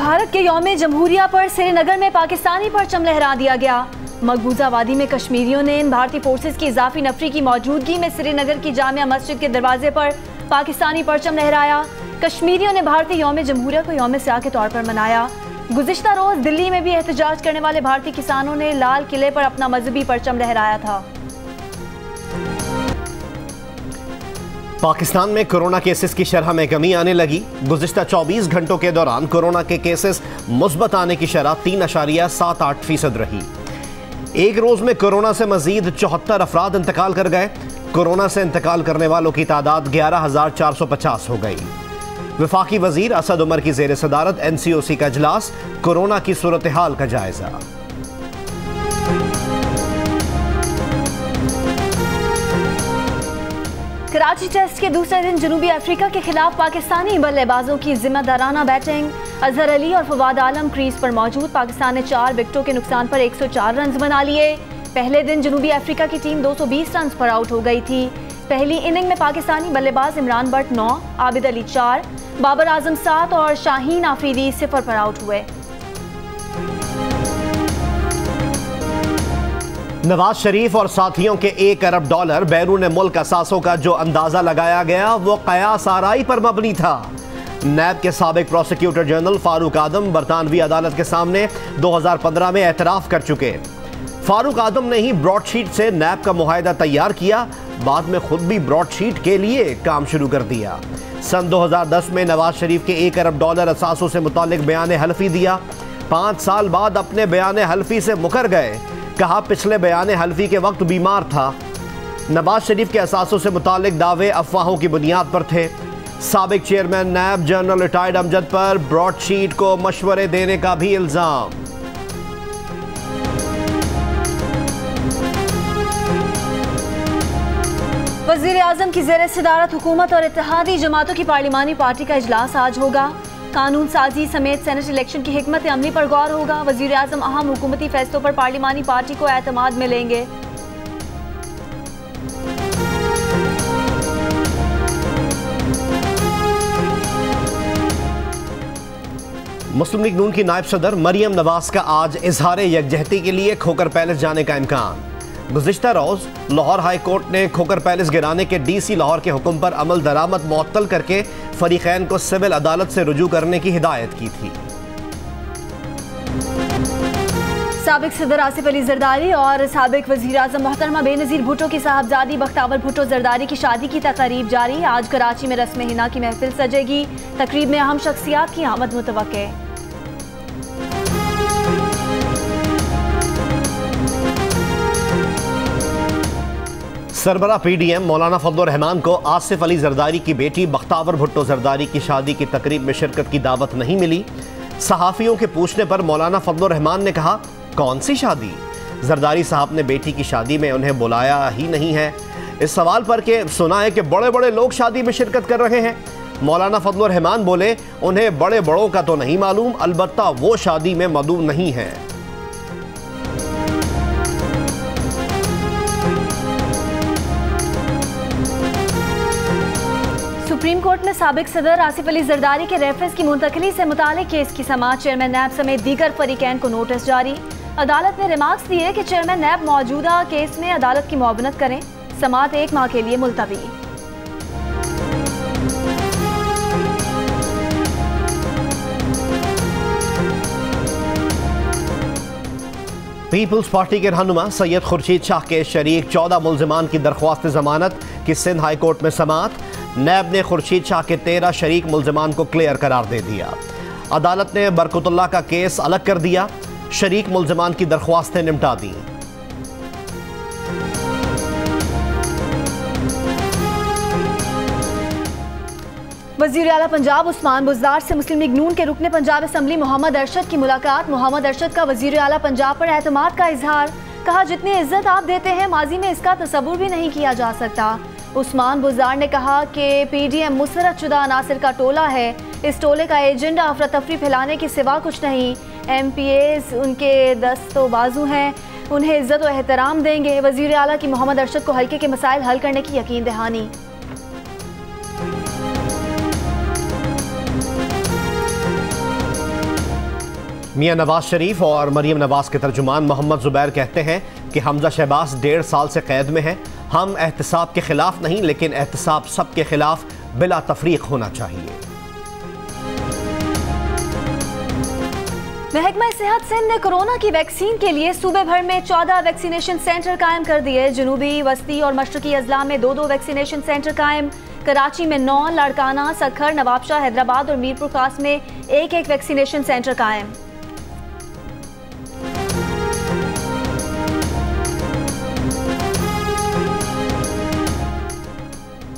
भारत के यौम जमहूरिया पर श्रीनगर में पाकिस्तानी परचम लहरा दिया गया। मकबूजा वादी में कश्मीरियों ने इन भारतीय फोर्सेज की इजाफी नफरी की मौजूदगी में श्रीनगर की जामिया मस्जिद के दरवाजे पर पाकिस्तानी परचम लहराया। कश्मीरियों ने भारतीय यौम जमहूरिया को यौम स्याह के तौर पर मनाया। गुज़िश्ता रोज दिल्ली में भी एहतजाज करने वाले भारतीय किसानों ने लाल किले पर अपना मजहबी परचम लहराया था। पाकिस्तान में कोरोना केसेस की शरह में कमी आने लगी। गुज़िश्ता 24 घंटों के दौरान कोरोना के केसेस मुस्बत आने की शरह 3.78% रही। एक रोज में कोरोना से मजीद 74 अफराद इंतकाल कर गए। कोरोना से इंतकाल करने वालों की तादाद 11,450 हो गई। वफाकी वजीर असद उमर की ज़ेर सदारत NCOC का इजलास, कोरोना की सूरत हाल का जायजा। कराची टेस्ट के दूसरे दिन जनूबी अफ्रीका के खिलाफ पाकिस्तानी बल्लेबाजों की जिम्मेदाराना बैटिंग। अजहर अली और फवाद आलम क्रीज पर मौजूद। पाकिस्तान ने 4 विकेटों के नुकसान पर 104 रन बना लिए। पहले दिन जनूबी अफ्रीका की टीम 220 रन पर आउट हो गई थी। पहली इनिंग में पाकिस्तानी बल्लेबाज इमरान बट 9, आबिद अली 4, बाबर आजम 7 और शाहीन आफरीदी 0 पर आउट हुए। नवाज शरीफ और साथियों के $1 अरब बैरून मुल्क असासों का जो अंदाजा लगाया गया वो कयास आराई पर मबनी था। नैब के साबिक प्रोसिक्यूटर जनरल फारूक आदम बरतानवी अदालत के सामने 2015 में एतराफ़ कर चुके। फारूक आदम ने ही ब्रॉडशीट से नैब का मुआहिदा तैयार किया, बाद में खुद भी ब्रॉडशीट के लिए काम शुरू कर दिया। सन 2010 में नवाज शरीफ के $1 अरब असासों से मुतालिक बयान हल्फी दिया। 5 साल बाद अपने बयान हल्फी से मुकर गए। कहा पिछले बयान हल्फी के वक्त बीमार था। नवाज शरीफ के असासों से मुतालिक दावे अफवाहों की बुनियाद पर थे। साबिक चेयरमैन नैब जनरल रिटायर्ड अमजद पर ब्रॉडशीट को मशवरे देने का भी इल्जाम। वज़ीर आज़म की ज़ेर सदारत हुकूमत और इत्तेहादी जमातों की पार्लिमानी पार्टी का इजलास आज होगा। कानून साजी समेत सेनेट इलेक्शन की हिकमत अमली पर गौर होगा। वज़ीर आज़म अहम हुकूमती फैसलों पर पार्लिमानी पार्टी को एतमाद में लेंगे। मुस्लिम लीग नून की नायब सदर मरियम नवाज का आज इजहार यकजहती के लिए खोकर पैलेस जाने का इम्कान। गुज़िश्ता रोज लाहौर हाई कोर्ट ने खोकर पैलेस गिराने के DC लाहौर के हुक्म पर अमल दरामद मुअत्तल करके फरीकैन को सिविल अदालत से रुजू करने की हिदायत की थी। साबिक सदर आसिफ अली जरदारी और साबिक वज़ीर आज़म मोहतरमा बेनज़ीर भुट्टो की साहबजादी बख्तावर भुट्टो जरदारी की शादी की तकरीब जारी। आज कराची में रस्म हिना की महफिल सजेगी। तकरीब में अहम शख्सियात की आमद मुतवक्के। सरबरा PDM मौलाना फजल रहमान को आसिफ अली जरदारी की बेटी बख्तावर भुट्टो जरदारी की शादी की तकरीब में शिरकत की दावत नहीं मिली। सहाफ़ियों के पूछने पर मौलाना फजल रहमान ने कहा, कौन सी शादी? जरदारी साहब ने बेटी की शादी में उन्हें बुलाया ही नहीं है। इस सवाल पर कि सुना है कि बड़े बड़े लोग शादी में शिरकत कर रहे हैं, मौलाना फजल रहमान बोले, उन्हें बड़े बड़ों का तो नहीं मालूम, अलबत्ता वो शादी में मदऊ नहीं है। सुप्रीम कोर्ट में साबिक सदर आसिफ अली जरदारी के रेफरेंस की मुंतकली से मुतालिक केस की समाअत। चेयरमैन नैब समेत दीगर फरीकैन को नोटिस जारी। अदालत ने रिमार्क्स दिए कि चेयरमैन नैब मौजूदा केस में अदालत की मुआवनत करें। समाअत 1 माह के लिए मुलतवी। पीपल्स पार्टी के रहनुमा सैयद खुर्शीद शाह के शरीक 14 मुल्जिमान की दरख्वास्त जमानत की सिंध हाई कोर्ट में समाअत। नैब ने खुर्शीद शाह के 13 शरीक मुल्जिमान को क्लियर करार दे दिया। अदालत ने बरकतुल्लाह का केस अलग कर दिया। शरीक मुल्जिमान की दरख्वास्तें निपटा दी। वज़ीर आला पंजाब उस्मान बुज़दार से मुस्लिम लीग नून के रुकने पंजाब असम्बली मोहम्मद अरशद की मुलाकात। मोहम्मद अरशद का वज़ीर आला पंजाब पर एतमाद का इजहार। कहा, जितनी इज्जत आप देते हैं माजी में इसका तसव्वुर भी नहीं किया जा सकता। उस्मान बुज़दार ने कहा कि PDM मुसरत शुदा अनासिर का टोला है। इस टोले का एजेंडा अफरा तफरी फैलाने के सिवा कुछ नहीं। MPAs उनके दस्तो बाजू हैं, उन्हें इज्जत व एहतराम देंगे। वज़ीर आला की मोहम्मद अरशद को हल्के के मसाइल हल करने की यकीन दहानी। मियां नवाज शरीफ और मरीम नवाज के तर्जुमान मोहम्मद जुबैर कहते हैं कि हमजा शहबाज 1.5 साल से कैद में है। हम एहतसाब के खिलाफ नहीं, लेकिन एहतसाब सबके खिलाफ बिला तफरीक होना चाहिए। महकमा सेहत सिंध ने कोरोना की वैक्सीन के लिए सूबे भर में 14 वैक्सीनेशन सेंटर कायम कर दिए। जनूबी, वस्ती और मशरकी अजला में 2-2 वैक्सीनेशन सेंटर कायम। कराची में 9, लाड़काना, सखर, नवाबशाह, हैदराबाद और मीरपुर खास में 1-1 वैक्सीनेशन सेंटर कायम।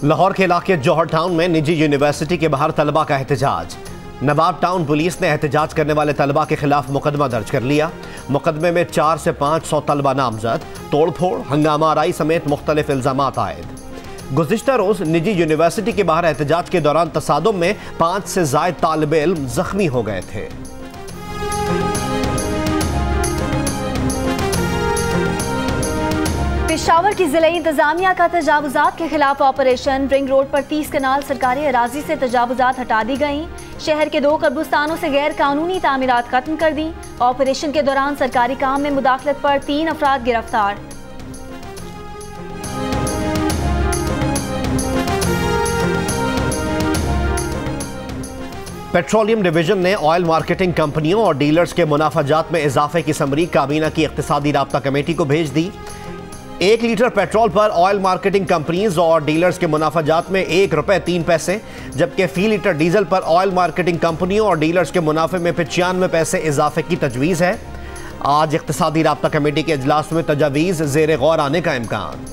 लाहौर के इलाके जौहर टाउन में निजी यूनिवर्सिटी के बाहर तलबा का एहतजाज। नवाब टाउन पुलिस ने एहतजाज करने वाले तलबा के खिलाफ मुकदमा दर्ज कर लिया। मुकदमे में 400 से 500 तलबा नामजद, तोड़फोड़, हंगामा आराई समेत मुख्तलिफ इल्जामात आयद। गुज़िश्ता रोज निजी यूनिवर्सिटी के बाहर एहतजाज के दौरान तसादुम में 5 से ज़ायद तालिबे इल्म जख्मी हो गए थे। पेशावर की जिले इंतजामिया का तजावुजात के खिलाफ ऑपरेशन। रिंग रोड पर 30 कनाल सरकारी अराजी से तजावुजात हटा दी गई। शहर के 2 कब्रिस्तानों से गैर कानूनी तामीरात खत्म कर दी। ऑपरेशन के दौरान सरकारी काम में मुदाखलत पर 3 अफराद गिरफ्तार। पेट्रोलियम डिवीजन ने ऑयल मार्केटिंग कंपनियों और डीलर्स के मुनाफाजात में इजाफे की समरी काबीना की इक्तिसादी राब्ता कमेटी को भेज दी। 1 लीटर पेट्रोल पर ऑयल मार्केटिंग कंपनीज और डीलर्स के मुनाफाजात में ₹1.03, जबकि फी लीटर डीजल पर ऑयल मार्केटिंग कंपनियों और डीलर्स के मुनाफे में 95 पैसे इजाफे की तजवीज़ है। आज इक्तिसादी राब्ता कमेटी के इजलास में तजावीज़ ज़ेर गौर आने का इम्कान।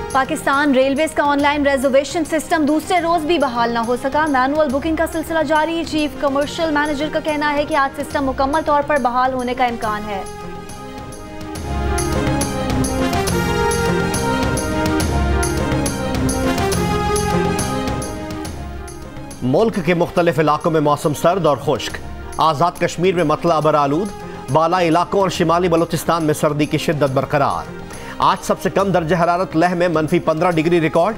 पाकिस्तान रेलवेज का ऑनलाइन रिजर्वेशन सिस्टम दूसरे रोज भी बहाल न हो सका। मैनुअल बुकिंग का सिलसिला जारी। चीफ कमर्शियल मैनेजर का कहना है कि आज सिस्टम मुकम्मल तौर पर बहाल होने का इम्कान है। मुल्क के मुख्तलिफ इलाकों में मौसम सर्द और खुश्क। आज़ाद कश्मीर में मतला अबर आलूद, बाला इलाकों और शिमाली बलूचिस्तान में सर्दी की शिद्दत बरकरार। आज सबसे कम दर्जा हरारत लेह में -15 डिग्री रिकॉर्ड।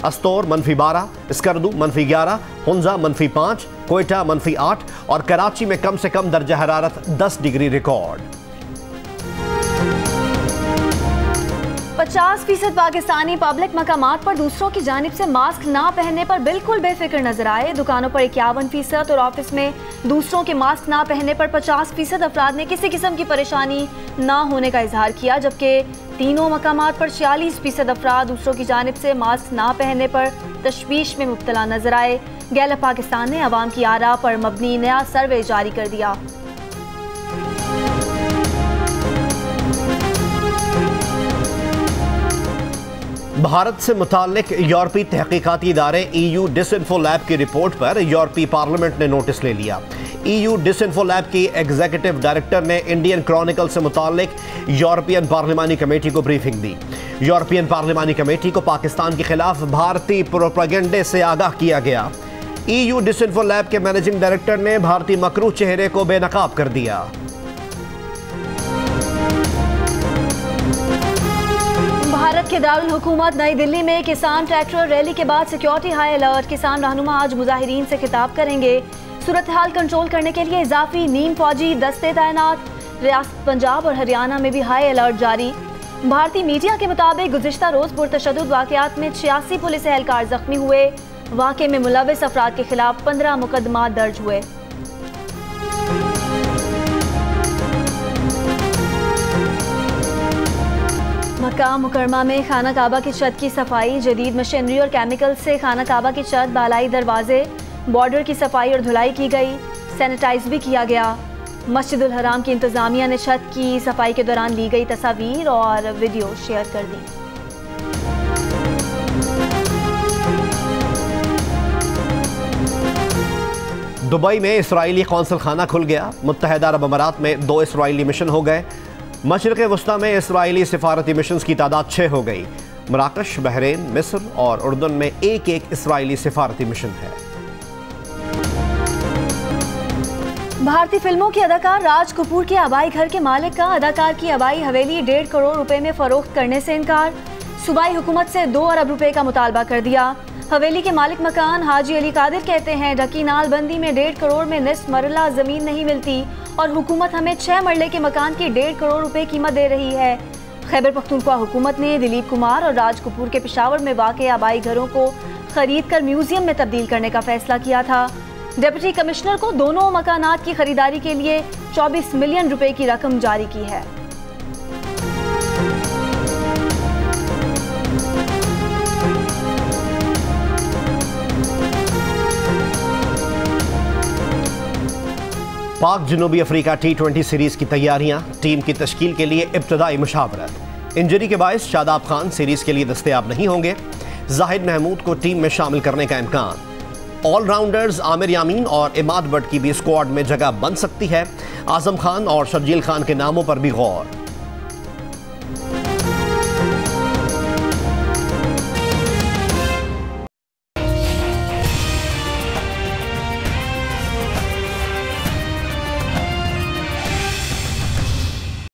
अस्तोर -12, स्कर्दू -11, हुंजा -5, कोयटा -8 और कराची में कम से कम दर्जा हरारत 10 डिग्री रिकॉर्ड। 50% पाकिस्तानी पब्लिक मकामात पर दूसरों की जानिब से मास्क ना पहनने पर बिल्कुल बेफिक्र नजर आए। दुकानों पर 51% और ऑफिस में दूसरों के मास्क ना पहनने पर 50% अफराद ने किसी किस्म की परेशानी ना होने का इजहार किया, जबकि तीनों मकामात पर 46% अफराद दूसरों की जानिब से मास्क ना पहनने पर तशवीश में मुब्तला नजर आए। गैलप पाकिस्तान ने अवाम की आरा पर मबनी नया सर्वे जारी कर दिया। भारत से मुताल्लिक यूरोपीय तहकीकाती इदारे EU डिसइंफो लैब की रिपोर्ट पर यूरोपीय पार्लियामेंट ने नोटिस ले लिया। EU डिसइंफो लैब की एग्जीक्यूटिव डायरेक्टर ने इंडियन क्रॉनिकल से मुताल्लिक यूरोपियन पार्लिमानी कमेटी को ब्रीफिंग दी। यूरोपियन पार्लिमानी कमेटी को पाकिस्तान के खिलाफ भारतीय प्रोपेगेंडे से आगाह किया गया। EU डिसइंफो लैब के मैनेजिंग डायरेक्टर ने भारतीय मकरूह चेहरे को बेनकाब कर दिया। भारत के दारुल हुकूमत नई दिल्ली में किसान ट्रैक्टर रैली के बाद सिक्योरिटी हाई अलर्ट। किसान रहनुमा आज मुजाहिरीन से खिताब करेंगे। सूरत हाल कंट्रोल करने के लिए इजाफी नीम फौजी दस्ते तैनात। रियासत पंजाब और हरियाणा में भी हाई अलर्ट जारी। भारतीय मीडिया के मुताबिक गुज़िश्ता रोज पुरतशद्दुद वाक़यात में 86 पुलिस एहलकार जख्मी हुए। वाक़े में मुलव्विस अफराद के खिलाफ 15 मुकदमा दर्ज हुए। मक्का मुकरमा में खाना काबा की छत की सफाई। जदीद मशीनरी और केमिकल से खाना काबा की छत, बालाई दरवाजे, बॉर्डर की सफाई और धुलाई की गई। सैनिटाइज भी किया गया। मस्जिदुल हराम की इंतजामिया ने छत की सफाई के दौरान ली गई तस्वीर और वीडियो शेयर कर दी। दुबई में इसराइली कौंसल खाना खुल गया। मुत्तहिदा अरब अमारात में 2 इसराइली मिशन हो गए। मशरिक़ वस्ता में इसराइली सिफारती मिशन की तादाद 6 हो गई। मराकश, बहरीन, मिस्र और उर्दन में एक इसराइली सिफारती मिशन है। भारतीय फिल्मों के अदाकार राज कपूर के आबाई घर के मालिक का अदाकार की आबाई हवेली 1.5 करोड़ रुपए में फरोख्त करने से इनकार। सूबाई हुकूमत से 2 अरब रुपए का मुतालबा कर दिया। हवेली के मालिक मकान हाजी अली कादिर कहते हैं ढकी नाल बंदी में 1.5 करोड़ में निस्फ मरला जमीन नहीं मिलती और हुकूमत हमें 6 मरले के मकान की 1.5 करोड़ रुपए कीमत दे रही है। खैबर पख्तूनख्वा हुकूमत ने दिलीप कुमार और राज कपूर के पेशावर में वाक़ आबाई घरों को खरीद कर म्यूजियम में तब्दील करने का फैसला किया था। डिप्टी कमिश्नर को दोनों मकानात की खरीदारी के लिए 24 मिलियन रुपए की रकम जारी की है। पाक जनूबी अफ्रीका T20 सीरीज की तैयारियां, टीम की तश्कील के लिए इब्तदाई मुशावरत। इंजरी के बायस शादाब खान सीरीज के लिए दस्तयाब नहीं होंगे। जाहिद महमूद को टीम में शामिल करने का इम्कान। ऑलराउंडर्स आमिर यामीन और इमाद बट की भी स्क्वाड में जगह बन सकती है। आजम खान और शर्जील खान के नामों पर भी गौर।